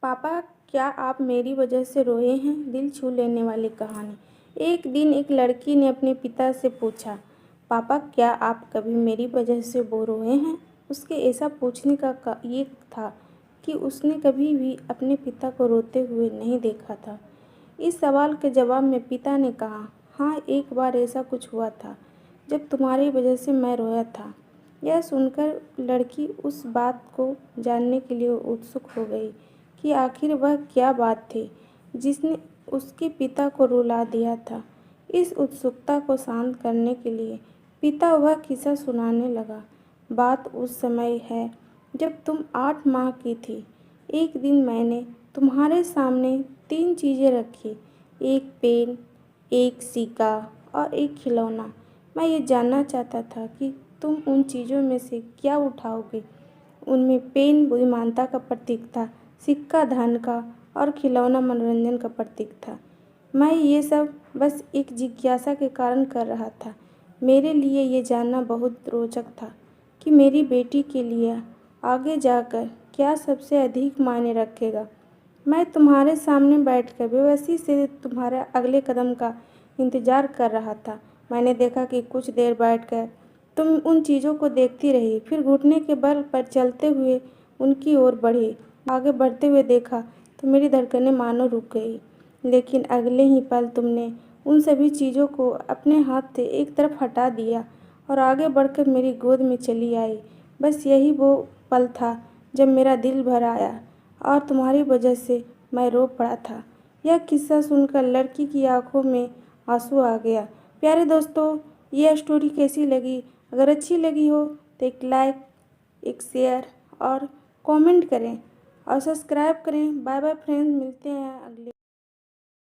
पापा, क्या आप मेरी वजह से रोए हैं? दिल छू लेने वाली कहानी। एक दिन एक लड़की ने अपने पिता से पूछा, पापा, क्या आप कभी मेरी वजह से रोए हैं? उसके ऐसा पूछने का ये था कि उसने कभी भी अपने पिता को रोते हुए नहीं देखा था। इस सवाल के जवाब में पिता ने कहा, हाँ, एक बार ऐसा कुछ हुआ था जब तुम्हारी वजह से मैं रोया था। यह सुनकर लड़की उस बात को जानने के लिए उत्सुक हो गई कि आखिर वह क्या बात थी जिसने उसके पिता को रुला दिया था। इस उत्सुकता को शांत करने के लिए पिता वह किस्सा सुनाने लगा। बात उस समय है जब तुम 8 माह की थी। एक दिन मैंने तुम्हारे सामने 3 चीज़ें रखी, एक पेन, एक सिक्का और एक खिलौना। मैं ये जानना चाहता था कि तुम उन चीज़ों में से क्या उठाओगे। उनमें पेन बुद्धिमानता का प्रतीक था, सिक्का धन का और खिलौना मनोरंजन का प्रतीक था। मैं ये सब बस एक जिज्ञासा के कारण कर रहा था। मेरे लिए ये जानना बहुत रोचक था कि मेरी बेटी के लिए आगे जाकर क्या सबसे अधिक मायने रखेगा। मैं तुम्हारे सामने बैठकर बेबसी से तुम्हारे अगले कदम का इंतज़ार कर रहा था। मैंने देखा कि कुछ देर बैठकर तुम उन चीज़ों को देखती रही, फिर घुटने के बल पर चलते हुए उनकी ओर बढ़ी। आगे बढ़ते हुए देखा तो मेरी धड़कनें मानो रुक गई, लेकिन अगले ही पल तुमने उन सभी चीज़ों को अपने हाथ से एक तरफ हटा दिया और आगे बढ़कर मेरी गोद में चली आई। बस यही वो पल था जब मेरा दिल भर आया और तुम्हारी वजह से मैं रो पड़ा था। यह किस्सा सुनकर लड़की की आंखों में आंसू आ गया। प्यारे दोस्तों, यह स्टोरी कैसी लगी? अगर अच्छी लगी हो तो एक लाइक, एक शेयर और कमेंट करें और सब्सक्राइब करें। बाय बाय फ्रेंड्स, मिलते हैं अगले